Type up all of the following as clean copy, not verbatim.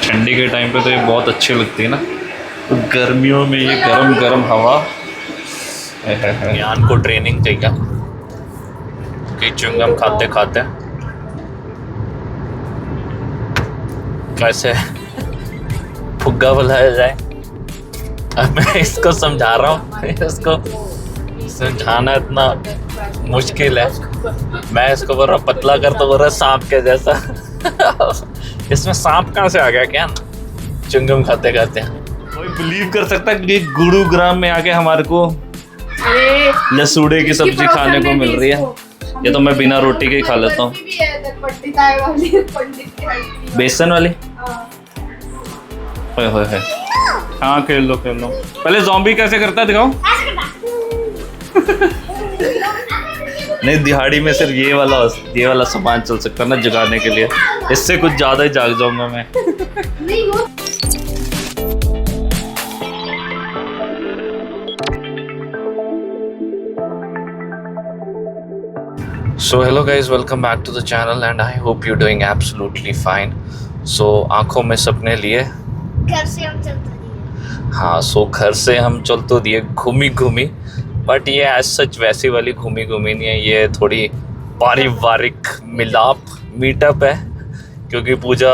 ठंडी के टाइम पे तो ये बहुत अच्छी लगती है ना, तो गर्मियों में ये गरम गरम हवा। ज्ञान को ट्रेनिंग चाहिए कि च्युइंगम खाते खाते कैसे फुग्गा बुलाया जाए। अब मैं इसको समझा रहा हूँ, इसको समझाना इतना मुश्किल है। मैं इसको बोल रहा हूँ पतला कर, तो बोल रहा सांप के जैसा। इसमें सांप कहाँ से आ गया क्या? च्युइंगम खाते खाते कोई बिलीव कर सकता है कि गुरुग्राम में आके हमारे को लसूड़े की सब्जी खाने को मिल रही है। ये तो मैं बिना रोटी के ही खा लेता हूँ। बेसन वाली? होए हाँ, खेल लो। पहले ज़ॉम्बी कैसे करता है दिखाओ। नहीं, दिहाड़ी में सिर्फ ये वाला सामान चल सकता है ना जगाने के लिए। इससे कुछ ज्यादा ही जाग जाऊंगा मैं। So hello guys, welcome back to the channel and I hope you're doing absolutely fine. So आंखों में सपने लिए घर से हम चल तो दिए। हाँ, सो घर से हम चल तो दिए घूमी, बट ये एज सच वैसी वाली घूमी नहीं है। ये थोड़ी पारिवारिक मीटअप है, क्योंकि पूजा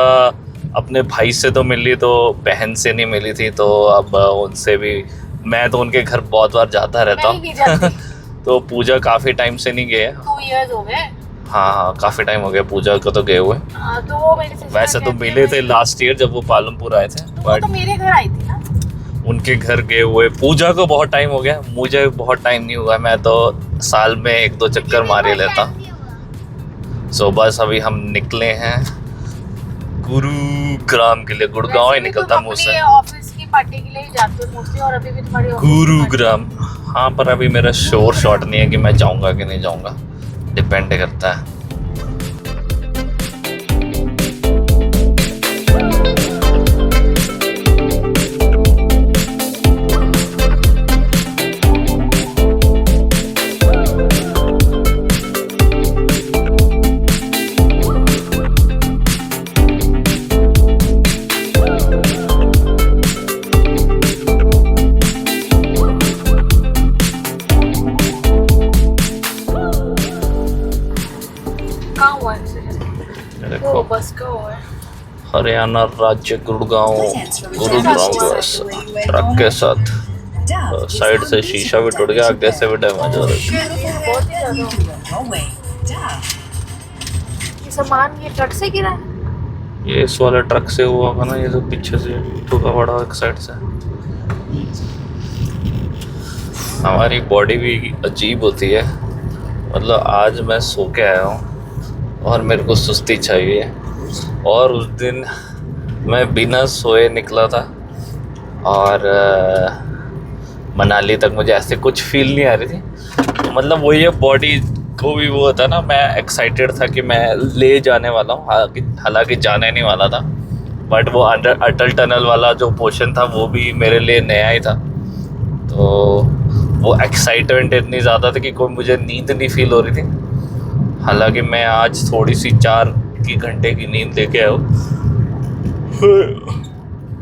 अपने भाई से तो मिली, तो बहन से नहीं मिली थी। तो अब उनसे भी, मैं तो उनके घर बहुत बार जाता रहता हूँ। तो पूजा काफ़ी टाइम से नहीं गए। 2 इयर्स हो गए। हाँ, काफ़ी टाइम हो गया पूजा को तो गए हुए। तो वो मेरे सिस्टर वैसे तो मिले थे लास्ट ईयर जब वो पालमपुर आए थे, तो मेरे घर आई थी ना। उनके घर गए हुए। पूजा को बहुत टाइम हो गया, मुझे बहुत टाइम नहीं हुआ। मैं तो साल में 1-2 चक्कर मार ही लेता। सो बस अभी हम निकले हैं गुरुग्राम के लिए। गुड़गांव ही निकलता मुँह से। ऑफिस की पार्टी के लिए ही जाते हो मोस्टली, और अभी भी तुम्हारी गुरुग्राम। हाँ, पर अभी मेरा श्योर शॉट नहीं है कि मैं जाऊँगा कि नहीं जाऊँगा, डिपेंड करता है। देखो, बस का हुआ है। हरियाणा राज्य गुड़गांव ट्रक के साथ। साइड से शीशा भी टूट गया, आगे से भी डैमेज हो रहा है। ये सामान ये ट्रक से गिरा है? ये इस वाले ट्रक से हुआ होगा ना, ये जो पीछे से ठुका पड़ा एक साइड से। हमारी बॉडी भी अजीब होती है। मतलब आज मैं सो के आया हूँ और मेरे को सुस्ती चाहिए, और उस दिन मैं बिना सोए निकला था और मनाली तक मुझे ऐसे कुछ फील नहीं आ रही थी। तो मतलब वो ये बॉडी को भी वो होता ना, मैं एक्साइटेड था कि मैं ले जाने वाला हूँ, हालांकि जाने नहीं वाला था, बट वो अटल टनल वाला जो पोर्शन था वो भी मेरे लिए नया ही था। तो वो एक्साइटमेंट इतनी ज़्यादा थी कि कोई मुझे नींद नहीं फील हो रही थी। हालांकि मैं आज थोड़ी सी 4 घंटे की नींद लेके आया हूँ।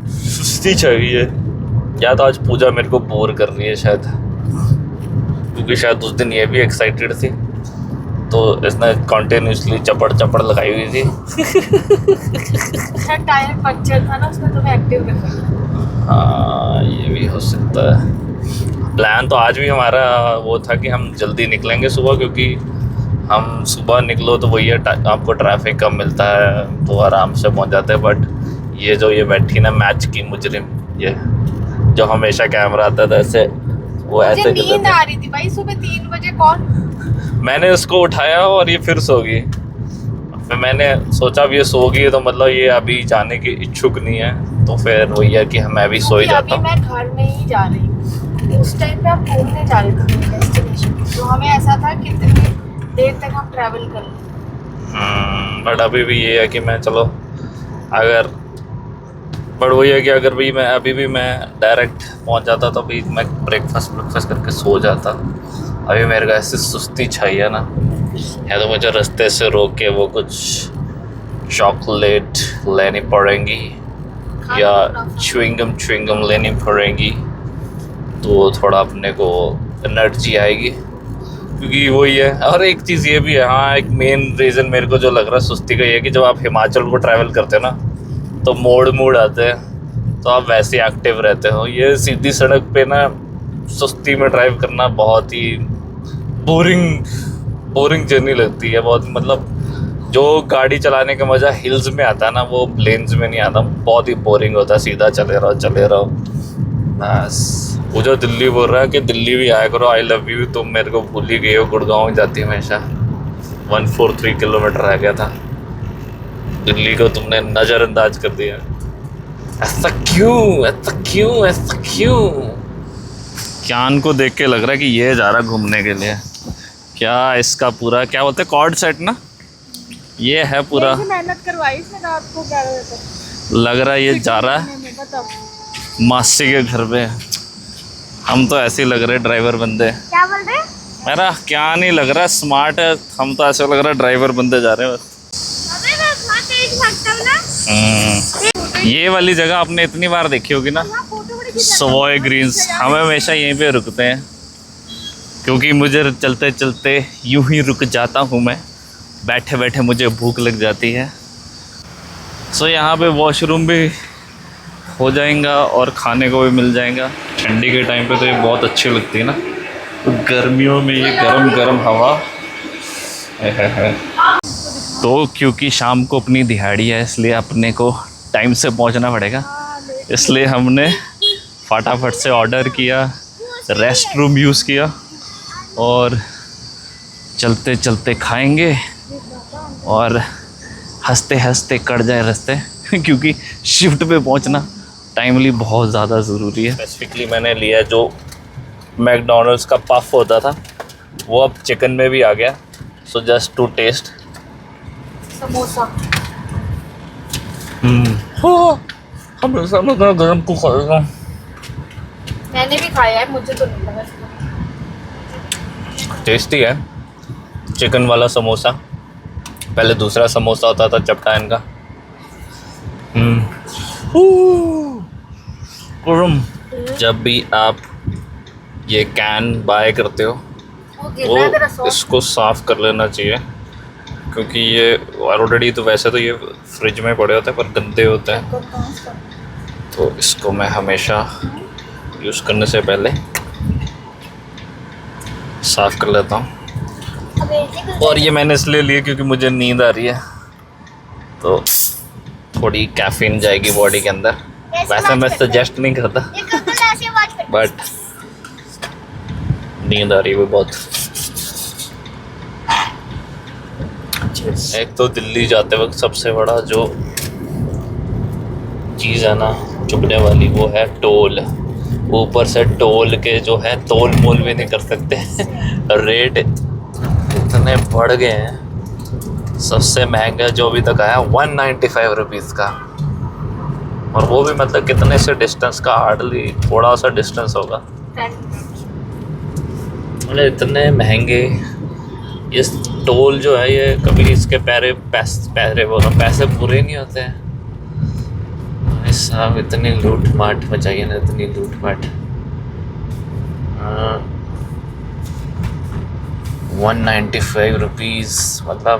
सुस्ती चाहिए, या तो आज पूजा मेरे को बोर कर रही है शायद, क्योंकि शायद उस दिन ये भी एक्साइटेड थी, तो इसने कंटिन्यूसली चपड़ लगाई हुई थी। टायर पंचर था ना, उसमें तुम्हें एक्टिव रखा। हाँ, ये भी हो सकता है। प्लान तो आज भी हमारा वो था कि हम जल्दी निकलेंगे सुबह, क्योंकि हम सुबह निकलो तो वही है, आपको ट्रैफिक कम मिलता है, तो आराम से पहुंच जाते हैं। बट ये बैठी ना मैच की मुजरिम, ये जो हमेशा कैमरा आता था ऐसे, वो ऐसे नींद आ रही थी भाई सुबह 3 बजे। कौन? मैंने उसको उठाया और ये फिर सो गई। फिर मैंने सोचा अब ये सो गई तो मतलब ये अभी जाने की इच्छुक नहीं है, तो फिर वही है कि मैं भी सो ही जाता हूँ। मैं घर में ही जा रही हूँ। उस टाइम पे हम घूमने जा रहे थे डेस्टिनेशन, तो हमें ऐसा था कितनी देर तक हम ट्रैवल कर लें। बट अभी भी ये है कि मैं चलो अगर, बट वही है कि अगर भी मैं अभी भी मैं डायरेक्ट पहुंच जाता तो अभी मैं ब्रेकफास्ट करके सो जाता। अभी मेरे को ऐसी सुस्ती चाहिए ना, या तो मुझे रास्ते से रोक के वो कुछ चॉकलेट लेनी पड़ेंगी, या च्युइंगम लेनी पड़ेगी, तो थोड़ा अपने को एनर्जी आएगी, क्योंकि वही है। और एक चीज़ ये भी है, हाँ, एक मेन रीज़न मेरे को जो लग रहा है सुस्ती का, ये है कि जब आप हिमाचल को ट्रैवल करते हो ना, तो मोड़ आते हैं, तो आप वैसे एक्टिव रहते हो। ये सीधी सड़क पे ना सुस्ती में ड्राइव करना बहुत ही बोरिंग जर्नी लगती है। बहुत, मतलब जो गाड़ी चलाने का मज़ा हिल्स में आता है ना, वो प्लेन्स में नहीं आता। बहुत ही बोरिंग होता है, सीधा चले रहो बस। वो जो दिल्ली बोल रहा है कि दिल्ली भी आया करो, आई लव यू, तुम मेरे को भूल ही गए हो। गुड़गांव जाती हमेशा 143 किलोमीटर रह गया था, दिल्ली को तुमने नज़रअंदाज कर दिया। ऐसा क्यों? क्यान को देख के लग रहा है कि ये जा रहा घूमने के लिए। क्या इसका पूरा क्या बोलते हैं, कॉर्ड सेट ना, ये है पूरा। मेहनत करवाई इसने रात को 11 बजे तक। लग रहा है ये जा रहा है मासी के घर पे। हम तो ऐसे ही लग रहे ड्राइवर बंदे। क्या बोल रहे? मेरा क्या नहीं लग रहा स्मार्ट है, हम तो ऐसे लग रहा है ड्राइवर बंदे जा रहे हैं बस। अबे मैं बहुत तेज भागता हूं ना। ये वाली जगह आपने इतनी बार देखी होगी ना, सवॉय ग्रीन्स। हम हमेशा यहीं पे रुकते हैं, क्योंकि मुझे चलते चलते यूं ही रुक जाता हूँ मैं, बैठे बैठे मुझे भूख लग जाती है। सो यहाँ पे वॉशरूम भी हो जाएगा और खाने को भी मिल जाएगा। ठंडी के टाइम पे तो ये बहुत अच्छी लगती है ना, तो गर्मियों में ये गरम हवा है। तो क्योंकि शाम को अपनी दिहाड़ी है, इसलिए अपने को टाइम से पहुंचना पड़ेगा, इसलिए हमने फटाफट से ऑर्डर किया, रेस्ट रूम यूज़ किया और चलते चलते खाएंगे और हंसते हंसते कट जाए रास्ते क्योंकि शिफ्ट पे पहुंचना टाइमली बहुत ज़्यादा ज़रूरी है। स्पेसिफिकली मैंने लिया जो मैकडोनल्ड्स का पफ होता था, वो अब चिकन में भी आ गया। So just to taste samosa. हमेशा मैं गरम को खाएगा। मैंने भी खाया है, मुझे तो नहीं लगा। टेस्टी है चिकन वाला समोसा। पहले दूसरा समोसा होता था चपटा इनका। जब भी आप ये कैन बाय करते हो तो इसको साफ़ कर लेना चाहिए, क्योंकि ये ऑलरेडी तो वैसे तो ये फ्रिज में पड़े होते हैं पर गंदे होते हैं, तो इसको मैं हमेशा यूज़ करने से पहले साफ़ कर लेता हूँ। और ये मैंने इसलिए लिए क्योंकि मुझे नींद आ रही है, तो थोड़ी कैफीन जाएगी बॉडी के अंदर। वैसे मैं सजेस्ट नहीं करता, बट नींद आ रही है बहुत। एक तो दिल्ली जाते वक्त सबसे बड़ा जो चीज़ है ना चुभने वाली, वो है टोल। ऊपर से टोल के जो है तोल मोल भी नहीं कर सकते रेट इतने बढ़ गए हैं। सबसे महंगा जो अभी तक आया 195 रुपीज़ का, और वो भी मतलब कितने से डिस्टेंस का, हार्डली थोड़ा सा डिस्टेंस होगा। मतलब इतने महंगे ये टोल जो है, ये कभी इसके पैसे पूरे नहीं होते हैं। साहब इतनी लूट माट मचाइए ना, इतनी लूट माट। 195 रुपीज़, मतलब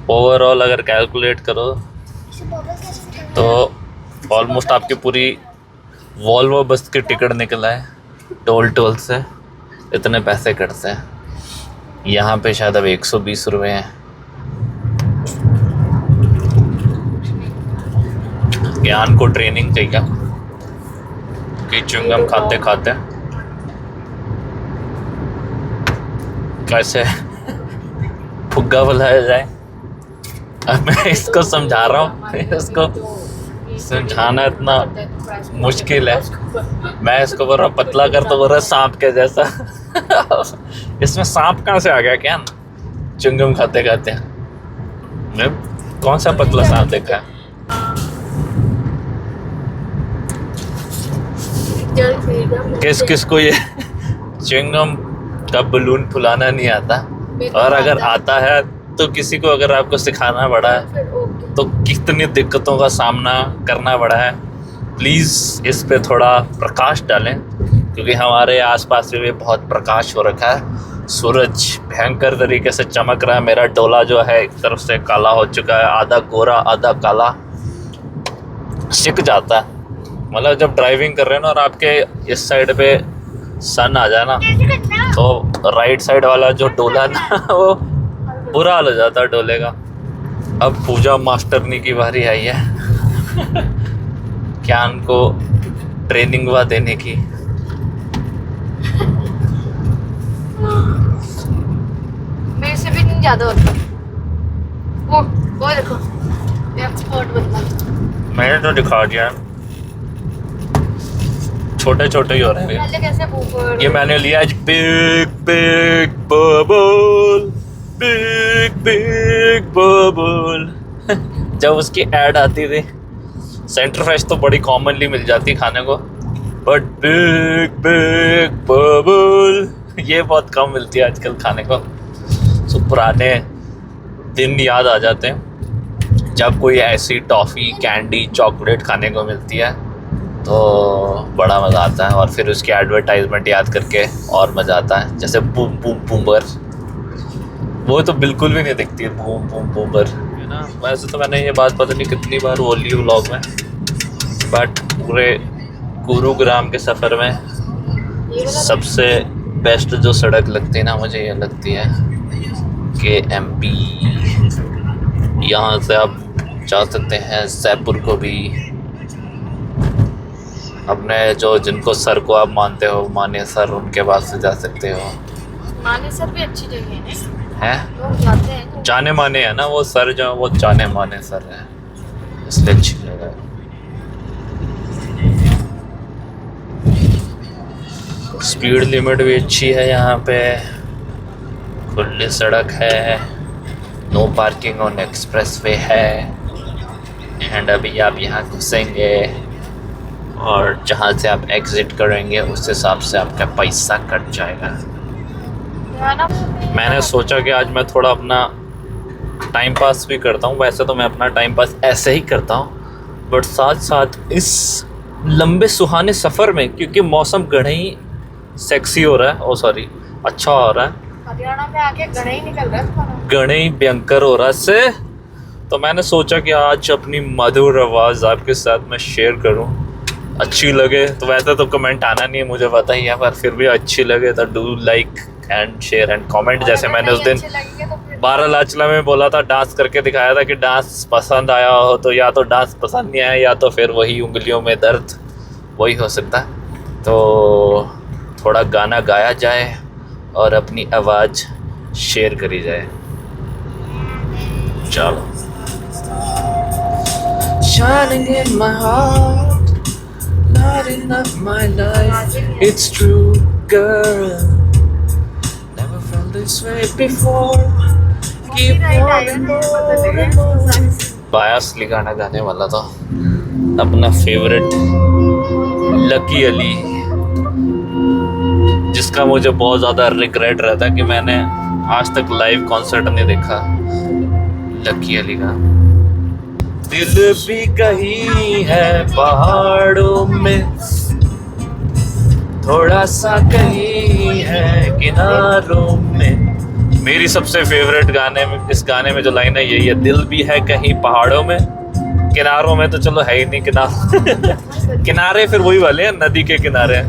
ओवरऑल अगर कैलकुलेट करो तो ऑलमोस्ट आपकी पूरी वॉल्वो बस की टिकट निकला है टोल से। इतने पैसे कटते हैं यहाँ पे, शायद अब 120 रुपये हैं। ज्ञान को ट्रेनिंग चाहिए कि च्युइंगम खाते खाते कैसे फुग्गा बुलाया जाए। अब मैं इसको समझा रहा हूँ, इसको समझाना इतना मुश्किल है। मैं इसको बोल रहा हूँ पतला कर, तो बोल रहा सांप के जैसा इसमें सांप कहाँ से आ गया? क्या च्युइंगम खाते खाते मैं कौन सा पतला सांप देखा है? किस को ये च्युइंगम का बलून फुलाना नहीं आता, और अगर आता है तो किसी को अगर आपको सिखाना पड़ा है तो कितनी दिक्कतों का सामना करना पड़ा है। प्लीज़ इस पे थोड़ा प्रकाश डालें, क्योंकि हमारे आसपास में भी बहुत प्रकाश हो रखा है। सूरज भयंकर तरीके से चमक रहा है। मेरा डोला जो है एक तरफ से काला हो चुका है, आधा गोरा आधा काला, सिक जाता है। मतलब जब ड्राइविंग कर रहे हैं ना और आपके इस साइड पे सन आ जाए ना, तो राइट साइड वाला जो डोला ना वो बुरा हाल हो जाता है डोले का। अब पूजा मास्टरनी की बारी आई है ज्ञान को ट्रेनिंग वा देने की। मेरे से भी नहीं ज्यादा होता। वो देखो, ये एक्सपर्ट बंदा। मैंने तो दिखा दिया, छोटे छोटे ही हो रहे हैं। पहले कैसे ऊपर ये मैंने लिया आज big big bubble, big big bubble. जब उसकी ऐड आती थी, सेंटर फ्रेश तो बड़ी कॉमनली मिल जाती खाने को, बट बिग बिग बबल ये बहुत कम मिलती है आजकल खाने को। सो पुराने दिन याद आ जाते हैं जब कोई ऐसी टॉफ़ी कैंडी चॉकलेट खाने को मिलती है, तो बड़ा मज़ा आता है। और फिर उसकी एडवर्टाइजमेंट याद करके और मज़ा आता है, जैसे बूम बूम बूमर, वो तो बिल्कुल भी नहीं दिखती है बूम बूम बूमर, है ना। वैसे तो मैंने ये बात पता नहीं कितनी बार बोली व्लॉग में, बट पूरे गुरुग्राम के सफ़र में सबसे बेस्ट जो सड़क लगती है ना, मुझे ये लगती है कि MP। यहाँ से आप जा सकते हैं जयपुर को भी, अपने जो जिनको सर को आप मानते हो, माने सर, उनके पास से जा सकते हो। माने सर भी अच्छी जगह है, हैं लोग जाते हैं। जाने माने है ना वो सर, जो वो जाने माने सर है, इसलिए अच्छी जगह है। स्पीड लिमिट भी अच्छी है यहाँ पे, खुली सड़क है, नो पार्किंग ऑन एक्सप्रेसवे है। एंड अभी आप यहाँ घुसेंगे और जहाँ से आप एग्ज़िट करेंगे उस हिसाब से आपका पैसा कट जाएगा। मैंने सोचा कि आज मैं थोड़ा अपना टाइम पास भी करता हूँ। वैसे तो मैं अपना टाइम पास ऐसे ही करता हूँ, बट साथ साथ इस लंबे सुहाने सफ़र में, क्योंकि मौसम घना ही सेक्सी हो रहा है, ओ सॉरी अच्छा हो रहा है, हरियाणा में आके गणे ही निकल रहा है तुम्हारा। घना ही भयंकर हो रहा है से, तो मैंने सोचा कि आज अपनी मधुर आवाज़ आपके साथ मैं शेयर करूँ। अच्छी लगे तो, वैसे तो कमेंट आना नहीं है मुझे पता ही है, पर फिर भी अच्छी लगे तो do like and share and comment. जैसे मैंने उस दिन 12 लाचला में बोला था, डांस करके दिखाया था कि डांस पसंद आया हो तो या तो डांस पसंद नहीं आया, या तो फिर वही उंगलियों में दर्द, वही हो सकता है। तो थोड़ा गाना गाया जाए और अपनी आवाज़ शेयर करी जाए। चलो। Shining in my heart, lighting up my life. It's true, girl. Never felt this way before. Keep on and more. बायसली गाना गाने वाला था, अपना फेवरेट लकी अली, जिसका मुझे बहुत ज़्यादा रिग्रेट रहता है कि मैंने आज तक लाइव कॉन्सर्ट नहीं देखा लकी अली का। दिल भी कहीं है पहाड़ों में, थोड़ा सा कहीं है किनारों में। मेरी सबसे फेवरेट गाने में, इस गाने में जो लाइन है यही है, दिल भी है कहीं पहाड़ों में, किनारों में तो चलो है ही नहीं किनारे। किनारे फिर वही वाले हैं, नदी के किनारे।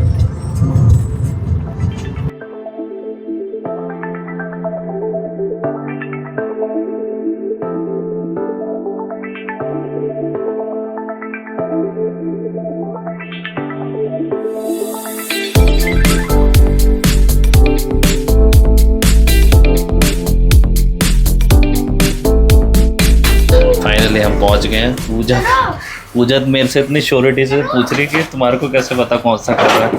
फाइनली हम पहुंच गए हैं। पूजा मेरे से इतनी श्योरिटी से पूछ रही कि तुम्हारे को कैसे पता कौन सा कर रहा है।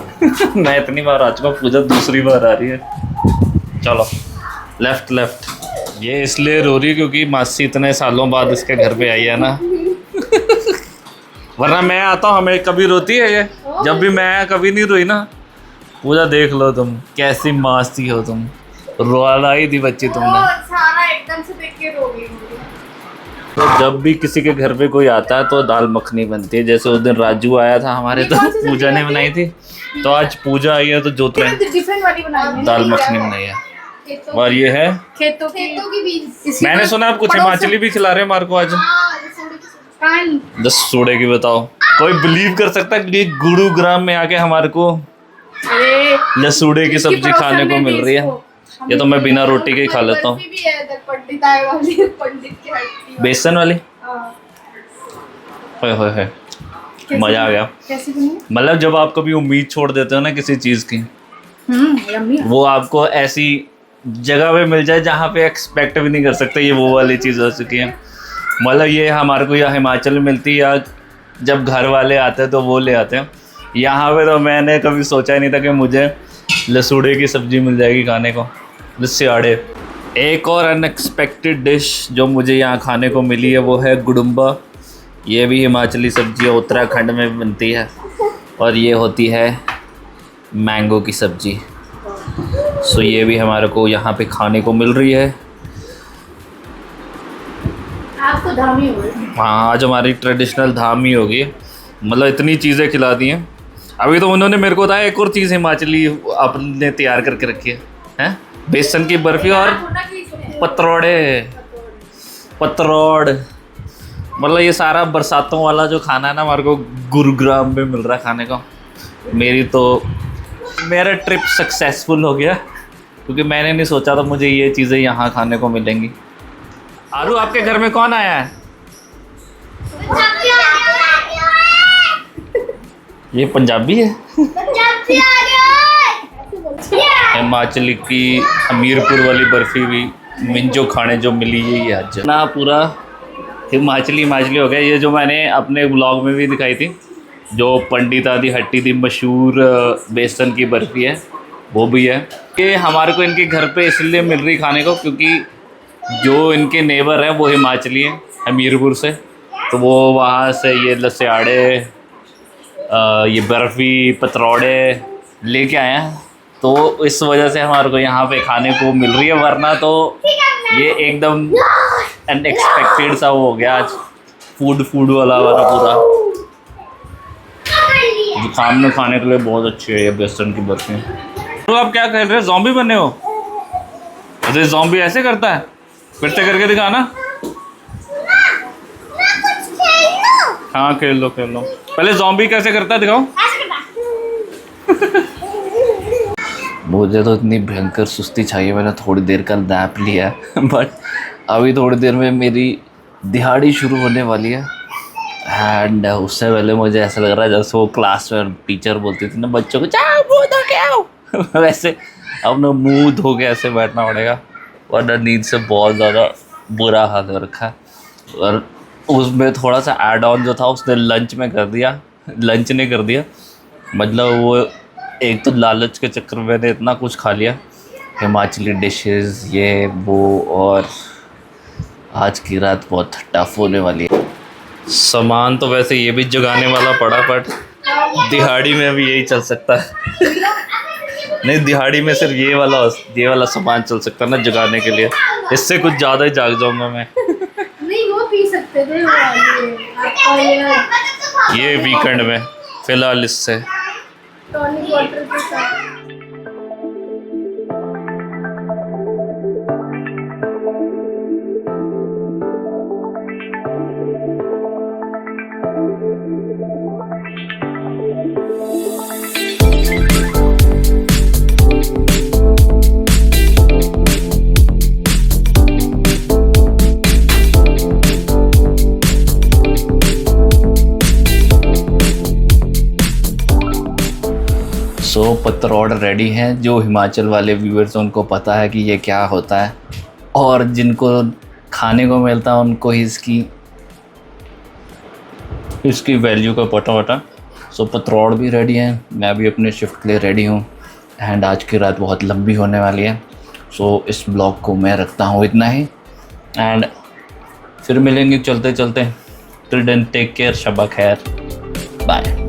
मैं इतनी बार आ चुका, पूजा दूसरी बार आ रही है। चलो लेफ्ट लेफ्ट। ये इसलिए रो रही है क्योंकि मासी इतने सालों बाद इसके घर पे आई है ना। वरना मैं आता हूँ हमें कभी रोती है ये, जब भी मैं आया कभी नहीं रोई ना। पूजा देख लो तुम कैसी मासी हो तुम, रोला ही थी बच्ची तुमने। सारा एकदम से देख के रो गई। तो जब भी किसी के घर पे कोई आता है तो दाल मखनी बनती है। जैसे उस दिन राजू आया था हमारे, तो पूजा ने बनाई थी, तो आज पूजा आई है तो जोत में डिफरेंट वाली बनाई है, दाल मखनी बनाई है। और ये है खेतों की बीज। मैंने सुना आप कुछ हिमाचली भी खिला रहे हैं मार को आज। दस सूड़े की बताओ, कोई बिलीव कर सकता है कि गुरुग्राम में आके हमारे को लसूड़े की सब्जी खाने को मिल रही है। ये तो मैं बिना रोटी के ही खा लेता हूँ। बेसन वाली है, मजा आ गया। मतलब जब आप कभी उम्मीद छोड़ देते हो ना किसी चीज की, वो आपको ऐसी जगह पे मिल जाए जहाँ पे एक्सपेक्ट भी नहीं कर सकते, ये वो वाली चीज़ हो चुकी है। मतलब ये हमारे को या हिमाचल में मिलती है या जब घर वाले आते हैं तो वो ले आते हैं। यहाँ पे तो मैंने कभी सोचा ही नहीं था कि मुझे लसूड़े की सब्ज़ी मिल जाएगी खाने को, लस्याड़े। एक और अनएक्सपेक्टेड डिश जो मुझे यहाँ खाने को मिली है वो है गुडुम्बा। ये भी हिमाचली सब्ज़ी है, उत्तराखंड में बनती है, और ये होती है मैंगो की सब्ज़ी। सो ये भी हमारे को यहाँ पे खाने को मिल रही है। आपको धामी होगी। हाँ, आज हमारी ट्रेडिशनल धामी होगी। मतलब इतनी चीज़ें खिला दी हैं। अभी तो उन्होंने मेरे को बताया एक और चीज़ हिमाचली आपने तैयार करके रखी है, हैं? बेसन की बर्फ़ी और पतरोड़। मतलब ये सारा बरसातों वाला जो खाना है ना, हमारे को गुरुग्राम में मिल रहा है खाने को। मेरा ट्रिप सक्सेसफुल हो गया, क्योंकि मैंने नहीं सोचा था मुझे ये चीज़ें यहाँ खाने को मिलेंगी। आरू, आपके घर में कौन आया है? ये पंजाबी है। हिमाचली की हमीरपुर वाली बर्फ़ी भी मिंजो खाने जो मिली है आज ना, पूरा हिमाचली हो गया। ये जो मैंने अपने ब्लॉग में भी दिखाई थी, जो पंडित आदि हट्टी थी मशहूर बेसन की बर्फ़ी है, वो भी है। ये हमारे को इनके घर पे इसलिए मिल रही खाने को क्योंकि जो इनके नेबर हैं वो हिमाचली हैं, हमीरपुर से, तो वो वहाँ से ये लस्याड़े, ये बर्फ़ी, पतरोड़े लेके आए हैं। तो इस वजह से हमारे को यहाँ पे खाने को मिल रही है, वरना तो ये एकदम अनएक्सपेक्टेड सा हो गया आज। फूड वाला हमारा पूरा जुकाम में खाने के लिए बहुत अच्छी है ये बेसन की बर्फ़ी। तो आप क्या कर रहे हो, ज़ॉम्बी बने हो? अरे ज़ॉम्बी ऐसे करता है, फिर से करके दिखाना। हाँ खेल लो। पहले ज़ॉम्बी कैसे करता है दिखाओ। मुझे तो इतनी भयंकर सुस्ती चाहिए, मैंने थोड़ी देर का नैप लिया बट अभी थोड़ी देर में मेरी दिहाड़ी शुरू होने वाली है। एंड उससे पहले मुझे ऐसा लग रहा है जैसे वो क्लास में टीचर बोलती थी ना बच्चों को, जाओ मुँह धो के आओ वैसे अब ना मुँह धो के ऐसे बैठना पड़ेगा, वरना नींद से बहुत ज़्यादा बुरा हाल हो रखा है। और उसमें थोड़ा सा ऐड ऑन जो था उसने लंच ने कर दिया। मतलब वो एक तो लालच के चक्कर में मैंने इतना कुछ खा लिया, हिमाचली डिशेस ये वो, और आज की रात बहुत टफ होने वाली है। सामान तो वैसे ये भी जगाने वाला पड़ा, बट दिहाड़ी में भी यही चल सकता है नहीं, दिहाड़ी में सिर्फ ये वाला सामान चल सकता है ना जगाने के लिए, इससे कुछ ज़्यादा ही जाग जाऊंगा मैं। नहीं वो पी सकते थे ये वीकेंड में फिलहाल इससे टॉनिक वाटर के साथ। सो पतरोड़ रेडी हैं। जो हिमाचल वाले व्यूअर्स हैं उनको पता है कि ये क्या होता है, और जिनको खाने को मिलता है उनको ही इसकी वैल्यू का पता। सो पतरोड़ भी रेडी हैं, मैं भी अपने शिफ्ट के लिए रेडी हूँ। एंड आज की रात बहुत लंबी होने वाली है, सो इस ब्लॉग को मैं रखता हूँ इतना ही, एंड फिर मिलेंगे चलते चलते। टिल देन टेक केयर, शब्बा खैर, बाय।